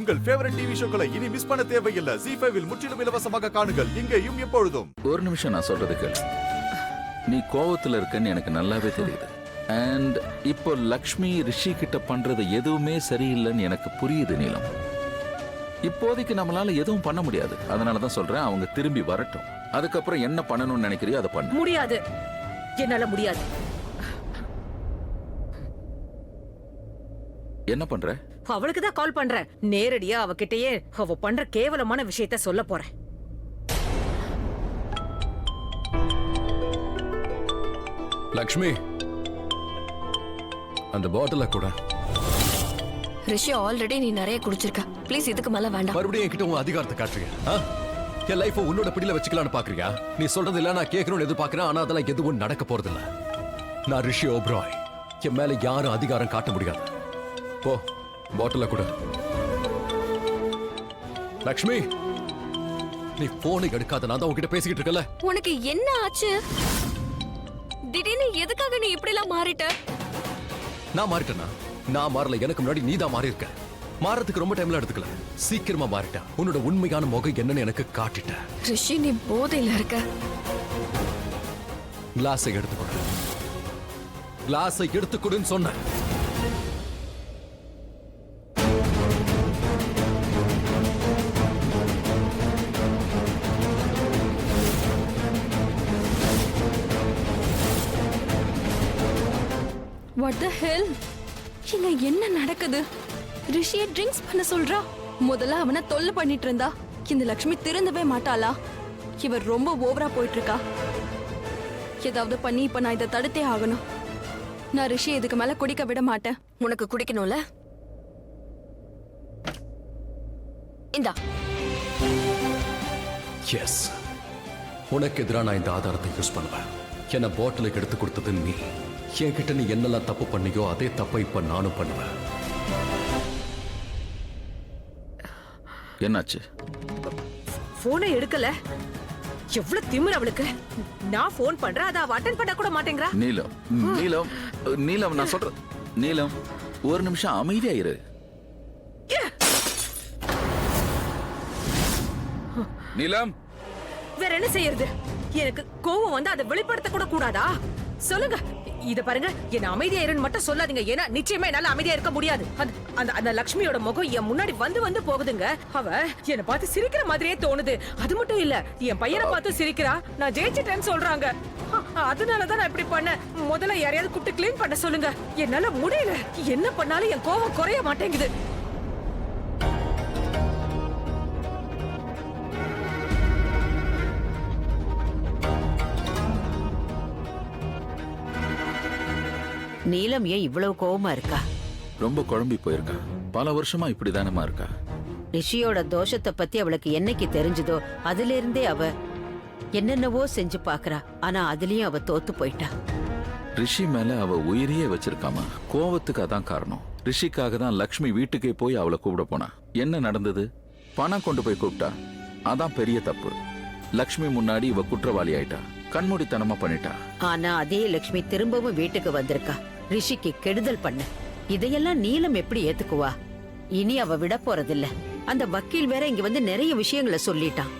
உங்கள் favourite TV ஷோக்களை இனி miss பண்ண தேவையில்லை. ZEE5 இல் முற்றிலும் இலவசமாக காணுங்கள், இங்கேயும் எப்பொழுதும். ஒரு நிமிஷம் நான் சொல்றது கேளு. நீ கோவத்துல இருக்கன்னு எனக்கு நல்லாவே தெரியுது. அண்ட் இப்போ லக்ஷ்மி ரிஷி கிட்ட பண்றது எதுவுமே சரியில்லைன்னு எனக்கு புரியுது நீலம். இப்போதைக்கு நம்மளால எதுவும் பண்ண முடியாது. அதனாலதான் சொல்றேன், அவங்க திரும்பி வரட்டும். அதுக்கப்புறம் என்ன பண்ணணும்னு நினைக்கிறியோ அதை பண்ண. முடியாது, என்னால முடியாது. என்ன பண்ற? அவளுக்கு தான் கால் பண்றேன். நேரடியா அவகிட்டயே அவ பண்ற கேவலமான விஷயத்த சொல்ல போறேன். லக்ஷ்மி, அந்த பாட்டில கூட. ரிஷி, ஆல்ரெடி நீ நிறைய குடிச்சிருக்க. ப்ளீஸ் இதுக்கு மேல வேண்டாம். மறுபடியும் என்கிட்ட உன் அதிகாரத்தை காட்டுறியா? என் லைஃப் உன்னோட பிடியில வச்சுக்கலான்னு பாக்குறியா? நீ சொல்றது இல்ல, நான் கேட்கணும்னு எதிர்பார்க்கிறேன். ஆனா அதெல்லாம் எதுவும் நடக்க போறது இல்ல. நான் ரிஷி ஓப்ராய். என் மேல யாரும் அதிகாரம் காட்ட முடியாது. போ, பாட்டில கூட. லக்ஷ்மி, நீ போனை எடுக்காத. நான் தான் உன்கிட்ட பேசிக்கிட்டு இருக்கல. உனக்கு என்ன ஆச்சு? திடீர்னு எதுக்காக நீ இப்படி எல்லாம் மாறிட்ட? நான் மாறிட்டேனா? நான் மாறல. எனக்கு முன்னாடி நீ தான் மாறி இருக்க. மாறதுக்கு ரொம்ப டைம்ல எடுத்துக்கல, சீக்கிரமா மாறிட்ட. உன்னோட உண்மையான முகம் என்னன்னு எனக்கு காட்டிட்ட. ரிஷி, நீ போதையில இருக்க. கிளாஸை எடுத்துக்கொடு. கிளாஸை எடுத்துக்கொடுன்னு சொன்ன. What the hell? இங்க என்ன நடக்குது? ரிஷியை ட்ரிங்க்ஸ் பண்ண சொல்றா. முதல்ல அவனை தொல்லை பண்ணிட்டு இருந்தா. இந்த லக்ஷ்மி திருந்தவே மாட்டாளா? இவர் ரொம்ப ஓவரா போயிட்டு இருக்கா. ஏதாவது பண்ணி இப்ப நான் இதை தடுத்தே ஆகணும். நான் ரிஷி இதுக்கு மேல குடிக்க விட மாட்டேன். உனக்கு குடிக்கணும்ல? இந்தா. எஸ், உனக்கு எதிராக நான் இந்த ஆதாரத்தை யூஸ் பண்ணுவேன். என்ன பாட்டிலுக்கு எடுத்து கொடுத்தது நீ. என்கிட்ட நீ என்னெல்லாம் தப்பு பண்ணியோ அதே தப்பை இப்ப நானும் பண்ணுவேன். என்னாச்சு? போனை எடுக்கல. எவ்வளவு திமிரு அவளுக்கு. நான் போன் பண்றேன், அத அவ அட்டெண்ட் பண்ண கூட மாட்டேங்கிறா. நீலம், நீலம், நீலம், நான் சொல்றேன். நீலம், ஒரு நிமிஷம் அமைதியா இரு. நீலம், வேற என்ன செய்யறது? எனக்கு கோவம் வந்து அதை வெளிப்படுத்த கூட கூடாதா? சொல்லுங்க. இத பாருங்க, என்ன அமைதியா இருன்னு மட்டும் சொல்லாதீங்க. ஏன்னா நிச்சயமா என்னால அமைதியா இருக்க முடியாது. அந்த லக்ஷ்மியோட முகம் என் முன்னாடி வந்து போகுதுங்க. அவ என்ன பார்த்து சிரிக்கிற மாதிரியே தோணுது. அது மட்டும் இல்ல, என் பையனை பார்த்து சிரிக்கிறா. நான் ஜெயிச்சிட்டேன்னு சொல்றாங்க. அதனாலதான் நான் இப்படி பண்ண. முதல்ல யாரையாவது கூப்பிட்டு கிளீன் பண்ண சொல்லுங்க. என்னால முடியல. என்ன பண்ணாலும் என் கோவம் குறைய மாட்டேங்குது. நீலம் ஏன் இவ்வளவு கோவமா இருக்கா? ரொம்ப குழம்பி போயிருக்கா. பல வருஷமா இப்படிதானமா இருக்கா. ரிஷியோட தோஷத்தை பத்தி அவளுக்கு என்னைக்கு தெரிஞ்சதோ அதுல இருந்தே அவ என்னென்னவோ செஞ்சு பாக்குறா. ஆனா அதுலயும் அவ தோத்து போயிட்டா. ரிஷி மேல அவ உயிரையே வச்சிருக்காமா. கோவத்துக்கு அதான் காரணம். ரிஷிக்காக தான் லக்ஷ்மி வீட்டுக்கே போய் அவளை கூப்பிட போனா. என்ன நடந்தது? பணம் கொண்டு போய் கூப்பிட்டா. அதான் பெரிய தப்பு. லக்ஷ்மி முன்னாடி இவ குற்றவாளி ஆயிட்டா. கண்மூடித்தனமா பண்ணிட்டா. ஆனா அதே லக்ஷ்மி திரும்பவும் வீட்டுக்கு வந்திருக்கா, ரிஷிக்கு கெடுதல் பண்ண. இதையெல்லாம் நீலம் எப்படி ஏத்துக்குவா? இனி அவ விட போறதில்ல. அந்த வக்கீல் வேற இங்க வந்து நிறைய விஷயங்களை சொல்லிட்டான்.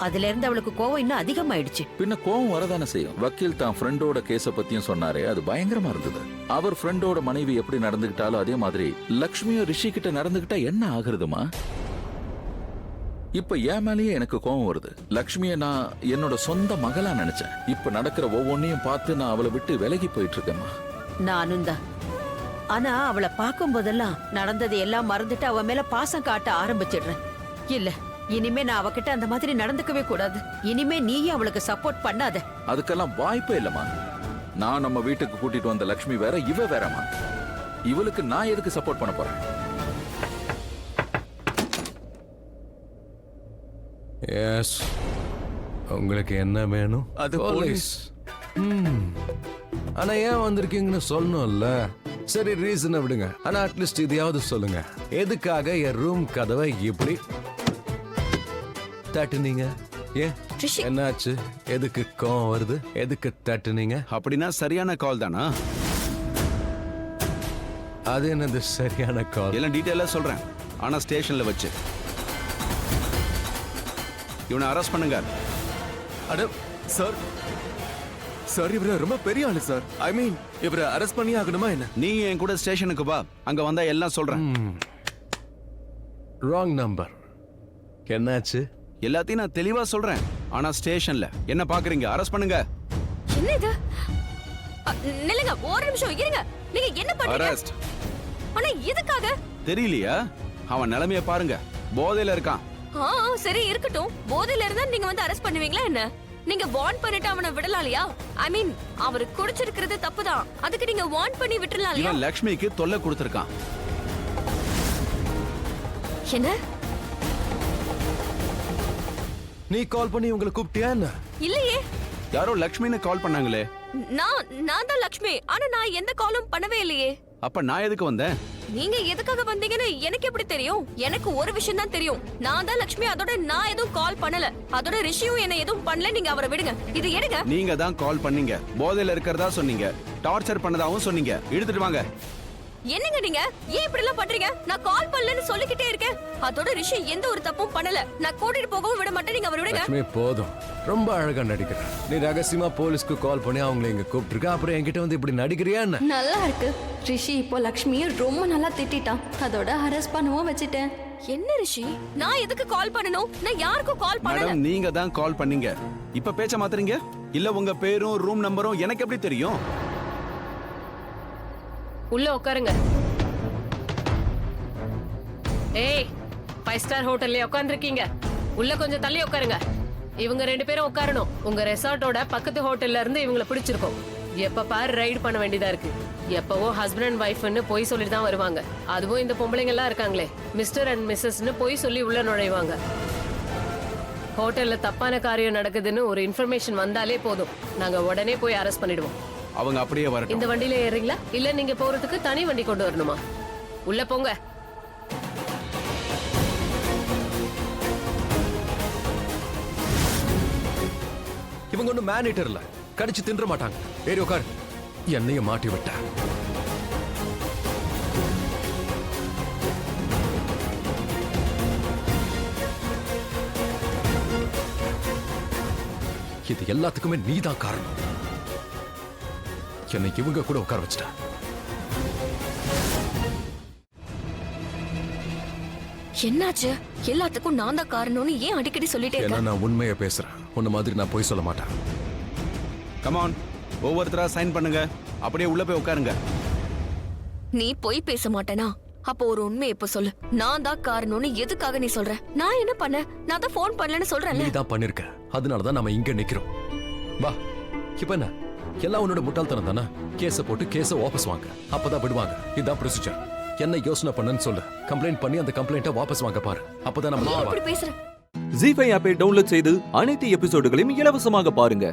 அதுல இருந்து அவளுக்கு கோவம் இன்னும் அதிகமாயிடுச்சு. பின்ன கோவம் வரதானே செய்யும். வக்கீல் தான் ஃப்ரெண்டோட கேஸ பத்தியும் சொன்னாரே, அது பயங்கரமா இருந்தது. அவர் ஃப்ரெண்டோட மனைவி எப்படி நடந்துகிட்டாலும் அதே மாதிரி லக்ஷ்மியோ ரிஷி கிட்ட நடந்துகிட்டா என்ன ஆகுறதுமா? இப்ப என் மேலேயே எனக்கு கோவம் வருது. லக்ஷ்மிய நான் என்னோட சொந்த மகளா நினைச்சேன். இப்ப நடக்கிற ஒவ்வொன்னையும் பார்த்து நான் அவளை விட்டு விலகி போயிட்டு இருக்கேம்மா. நானும் தான். ஆனா அவளை பார்க்கும் போதெல்லாம் நடந்தது எல்லாம் மறந்துட்டு அவ மேல பாசம் காட்ட ஆரம்பிச்சிடுறேன். இல்ல, இனிமே நான் அவகிட்ட அந்த மாதிரி நடந்துக்கவே கூடாது. இனிமே நீயே அவளுக்கு சப்போர்ட் பண்ணாத. அதுக்கெல்லாம் வாய்ப்பே இல்லம்மா. நான் நம்ம வீட்டுக்கு கூட்டிட்டு வந்த லக்ஷ்மி வேற, இவ வேறமா. இவளுக்கு நான் எதுக்கு சப்போர்ட் பண்ண போறேன்? எஸ், உங்களுக்கு என்ன வேணும்? அது போலீஸ். ஆனா ஏன் வந்திருக்கீங்கன்னு சொல்லணும்ல. சரி, ரீசனை விடுங்க. ஆனா அட்லீஸ்ட் இதையாவது சொல்லுங்க. எதுக்காக என் ரூம் கதவை இப்படி தட்டுனீங்க? ஏன், என்னாச்சு? எதுக்கு கோவம் வருது? எதுக்கு தட்டுனீங்க? அப்படின்னா சரியான கால் தானா? அது என்னது சரியான கால்? எல்லாம் டீட்டெயிலா சொல்றேன். ஆனா ஸ்டேஷன்ல வச்சு. இவனை அரெஸ்ட் பண்ணுங்க. அட சார், சார் இவர ரொம்ப பெரிய ஆளு சார். ஐ மீன் இவரை அரெஸ்ட் பண்ணி ஆகணுமா என்ன? நீ என் கூட ஸ்டேஷனுக்கு வா, அங்க வந்தா எல்லாம் சொல்றேன். Wrong number. என்னாச்சு? எல்லாத்தையும் நான் தெளிவா சொல்றேன். ஆனா ஸ்டேஷன்ல என்ன பாக்குறீங்க? அரெஸ்ட் பண்ணுங்க. என்ன இது? நில்லுங்க, ஒரு நிமிஷம் இருங்க. நீங்க என்ன பண்றீங்க? அரெஸ்ட். ஆனா எதுக்காக? தெரியலையா? அவன் நிலைமைய பாருங்க, போதையில இருக்கான். சரி இருக்கட்டும். போதையில இருந்தா நீங்க வந்து அரெஸ்ட் பண்ணுவீங்களா என்ன? நீங்க வார்ன் பண்ணிட்டு அவனை விடலாம்லையா? ஐ மீன் அவர் குடிச்சிருக்கிறது தப்புதான், அதுக்கு நீங்க வார்ன் பண்ணி விட்டுறலாம் இல்லையா? இவன் லக்ஷ்மிக்கு தொல்லை கொடுத்திருக்கான். என்ன? நீ கால் பண்ணி உங்களை கூப்பிட்டியா என்ன? இல்லையே, யாரோ லக்ஷ்மின்னு கால் பண்ணாங்களே. நான் தான் லக்ஷ்மி. ஆனா நான் எந்த காலும் பண்ணவே இல்லையே. அப்ப நான் எதுக்கு வந்தேன்? நீங்க எதுக்காக வந்தீங்கன்னு எனக்கு எப்படி தெரியும்? எனக்கு ஒரு விஷயம் தான் தெரியும். நான் தான் லக்ஷ்மி, அதோட நான் எதுவும் கால் பண்ணல. அதோட ரிஷியும் என்ன எதுவும் பண்ணல. நீங்க அவரை விடுங்க. இது எடுங்க. நீங்க தான் கால் பண்ணீங்க, போதையில இருக்கிறதா சொன்னீங்க, டார்ச்சர் பண்ணதாவும் சொன்னீங்க. எடுத்துட்டு வாங்க. என்னங்க நீங்க ஏன் இப்படி எல்லாம் பண்றீங்க? நான் கால் பண்ணலன்னு சொல்லிக்கிட்டே இருக்கேன். அதோட ரிஷி எந்த ஒரு தப்பும் பண்ணல. நான் கூட்டிட்டு போகவும் விட மாட்டேன். நீங்க அவரை விடுங்க. லட்சுமி போதும், ரொம்ப அழகா நடிக்கிற. நீ ரகசியமா போலீஸ்க்கு கால் பண்ணி அவங்களை இங்க கூப்பிட்டுருக்க, அப்புறம் என்கிட்ட வந்து இப்படி நடிக்கிறியா என்ன? நல்லா இருக்கு. ரிஷி இப்போ லக்ஷ்மியை ரொம்ப நல்லா திட்டான். அதோட அரெஸ்ட் பண்ணவும் வச்சிட்டேன். என்ன ரிஷி, நான் எதுக்கு கால் பண்ணணும்? நான் யாருக்கும் கால் பண்ணல. மேடம், நீங்க தான் கால் பண்ணீங்க. இப்ப பேச்ச மாத்துறீங்க? இல்ல உங்க பேரும் ரூம் நம்பரும் எனக்கு எப்படி தெரியும்? உள்ள உட்காருங்க. ஏய், 5 ஸ்டார் ஹோட்டல்ல உட்கார்ந்திருக்கீங்க. உள்ள கொஞ்சம் தள்ளி உட்காருங்க. இவங்க 2 பேரும் உட்காரணும். உங்க ரெசார்ட்டோட பக்கத்து ஹோட்டல்ல இருந்து இவங்களை பிடிச்சிருக்கோம். எப்ப பாரு ரைடு பண்ண வேண்டியதா இருக்கு. எப்பவோ ஹஸ்பண்ட் அண்ட் ஒய்ஃப்னு போய் சொல்லிட்டு தான் வருவாங்க. அதுவும் இந்த பொம்பளைங்க எல்லாம் இருக்காங்களே, மிஸ்டர் அண்ட் மிஸ்ஸஸ்னு போய் சொல்லி உள்ள நுழைவாங்க. ஹோட்டல்ல தப்பான காரியம் நடக்குதுன்னு ஒரு இன்ஃபர்மேஷன் வந்தாலே போதும், நாங்க உடனே போய் அரெஸ்ட் பண்ணிடுவோம். அவங்க அப்படியே வரட்டும். இந்த வண்டியில ஏறீங்களா இல்ல நீங்க போறதுக்கு தனி வண்டி கொண்டு வரணுமா? உள்ள போங்க. இவங்க ஒன்னும் மேனேட்டர் இல்ல, கடிச்சு தின்ற மாட்டாங்க. ஏறி உட்கார். என்னையும் மாட்டி விட்ட. இது எல்லாத்துக்குமே நீதான் காரணம். என்னை இவங்க கூட உட்கார வச்சுட்ட. என்னாச்சு? எல்லாத்துக்கும் நான் தான் காரணம்னு ஏன் அடிக்கடி சொல்லிட்டே ஏன்னா இருக்க? நான் உண்மையை பேசுறேன். உன்ன மாதிரி நான் போய் சொல்ல மாட்டேன். கமான், ஒவ்வொருத்தரா சைன் பண்ணுங்க. அப்படியே உள்ள போய் உட்காருங்க. நீ போய் பேச மாட்டேனா? அப்போ ஒரு உண்மை இப்ப சொல்லு. நான் தான் காரணம்னு எதுக்காக நீ சொல்ற? நான் என்ன பண்ண? நான் தான் ஃபோன் பண்ணலன்னு சொல்றேன்ல. நீ தான் பண்ணிருக்க. அதனாலதான் நம்ம இங்க நிக்கிறோம். வா, இப்ப என்ன? எல்லாம் உன்னோட முட்டாள்தனம் தானே? கேஸ போட்டு கேஸ வாபஸ் வாங்க, அப்பதான் விடுவாங்க. இதுதான் ப்ரொசீஜர். என்ன யோசனை பண்ணன்னு சொல்லு. கம்ப்ளைண்ட் பண்ணி அந்த கம்ப்ளைண்ட்டை வாபஸ் வாங்க பாரு. அப்பதான் நம்ம இப்படி பேசுற. ஜீ5 ஆப்பை டவுன்லோட் செய்து அனைத்து எபிசோடுகளையும் இலவசமாக பாருங்க.